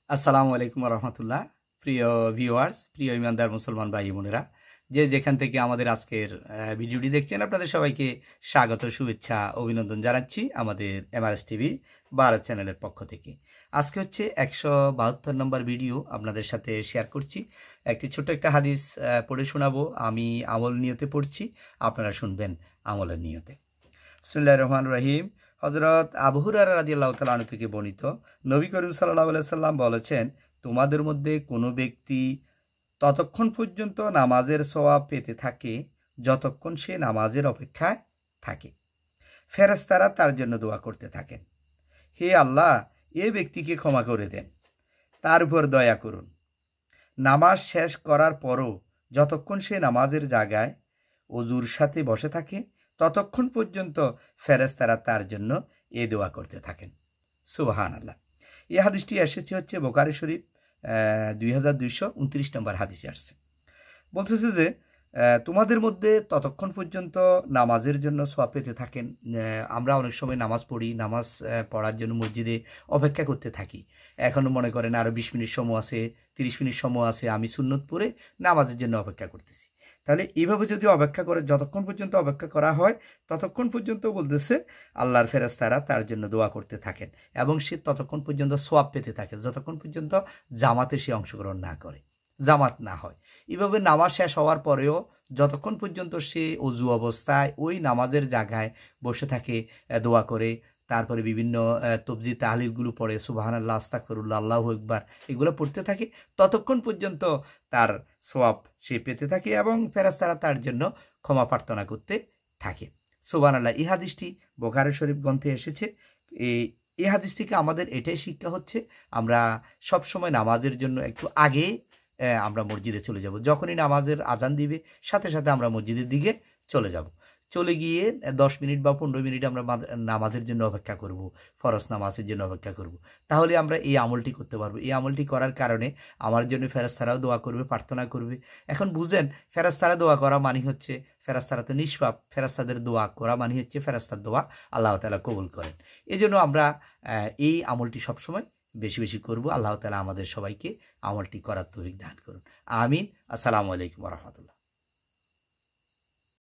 আসসালামু আলাইকুম রহমতুল্লাহ। প্রিয় ভিউয়ার্স, প্রিয় ইমানদার মুসলমান ভাই বোনেরা, যে যেখান থেকে আমাদের আজকের ভিডিওটি দেখছেন, আপনাদের সবাইকে স্বাগত, শুভেচ্ছা, অভিনন্দন জানাচ্ছি আমাদের এমআরএস টিভি ভারত চ্যানেলের পক্ষ থেকে। আজকে হচ্ছে 172 নম্বর ভিডিও আপনাদের সাথে শেয়ার করছি। একটি ছোট্ট একটা হাদিস পড়ে শোনাবো। আমি আমল নিয়তে পড়ছি, আপনারা শুনবেন আমলের নিয়তে। বিসমিল্লাহির রহমানির রহিম। হযরত আবু হুরায়রা রাদিয়াল্লাহু তাআলা আনহু থেকে বর্ণিত, নবী করিম সাল্লাল্লাহু আলাইহি সাল্লাম বলেছেন, তোমাদের মধ্যে কোনো ব্যক্তি ততক্ষণ পর্যন্ত নামাজের সওয়াব পেতে থাকে যতক্ষণ সে নামাজের অপেক্ষায় থাকে। ফেরেশতারা তার জন্য দোয়া করতে থাকেন, হে আল্লাহ, এ ব্যক্তিকে ক্ষমা করে দেন, তার উপর দয়া করুন। নামাজ শেষ করার পরও যতক্ষণ সে নামাজের জায়গায় অজুর সাথে বসে থাকে ততক্ষণ পর্যন্ত ফেরেশতারা তার জন্য এ দোয়া করতে থাকেন। সুবহানাল্লাহ। এই হাদিসটি এসেছে হচ্ছে বুখারী শরীফ 2229 নম্বর হাদিসে আসছে। বলতেছে যে তোমাদের মধ্যে ততক্ষণ পর্যন্ত নামাজের জন্য সওয়াব পেতে থাকেন। আমরা অনেক সময় নামাজ পড়ি, নামাজ পড়ার জন্য মসজিদে অপেক্ষা করতে থাকি। এখনও মনে করেন আরও 20 মিনিট সময় আছে, 30 মিনিট সময় আছে, আমি সুন্নত পড়ে নামাজের জন্য অপেক্ষা করতেছি। তাহলে এইভাবে যদি অপেক্ষা করে, যতক্ষণ পর্যন্ত অপেক্ষা করা হয় ততক্ষণ পর্যন্ত বলতেছে আল্লাহর ফেরেশতারা তার জন্য দোয়া করতে থাকেন এবং সে ততক্ষণ পর্যন্ত সওয়াব পেতে থাকে যতক্ষণ পর্যন্ত জামাতে সে অংশগ্রহণ না করে, জামাত না হয়। এভাবে নামাজ শেষ হওয়ার পরেও যতক্ষণ পর্যন্ত সে অজু অবস্থায় ওই নামাজের জায়গায় বসে থাকে, দোয়া করে, তারপরে বিভিন্ন তবজি তাহলিলগুলো পড়ে, সুবহানাল্লাহ, আস্তাগফিরুল্লাহ, আল্লাহু আকবার, এগুলো পড়তে থাকে, ততক্ষণ পর্যন্ত তার সওয়াব সে পেতে থাকে এবং ফেরেশতারা তার জন্য ক্ষমা প্রার্থনা করতে থাকে। সুবহানাল্লাহ। এই হাদিসটি বুখারী শরীফ গ্রন্থে এসেছে। এই হাদিস থেকে আমাদের এটাই শিক্ষা হচ্ছে, আমরা সবসময় নামাজের জন্য একটু আগে আমরা মসজিদে চলে যাব। যখনই নামাজের আজান দিবে সাথে সাথে আমরা মসজিদের দিকে চলে যাব। চলে গিয়ে 10 মিনিট বা 15 মিনিট আমরা নামাজের জন্য অপেক্ষা করব, ফরজ নামাজের জন্য অপেক্ষা করব। তাহলে আমরা এই আমলটি করতে পারবো। এই আমলটি করার কারণে আমার জন্য ফেরেশতারাও দোয়া করবে, প্রার্থনা করবে। এখন বুঝেন, ফেরেশতারা দোয়া করা মানে হচ্ছে, ফেরেশতারা তো নিষ্পাপ, ফেরেশতাদের দোয়া করা মানে হচ্ছে ফেরেশতার দোয়া আল্লাহ তাআলা কবুল করেন। এজন্য আমরা এই আমলটি সবসময় বেশি বেশি করব। আল্লাহ তাআলা আমাদের সবাইকে আমলটি করার তৌফিক দান করুন। আমিন। আসসালামু আলাইকুম ওয়া রাহমাতুল্লাহ।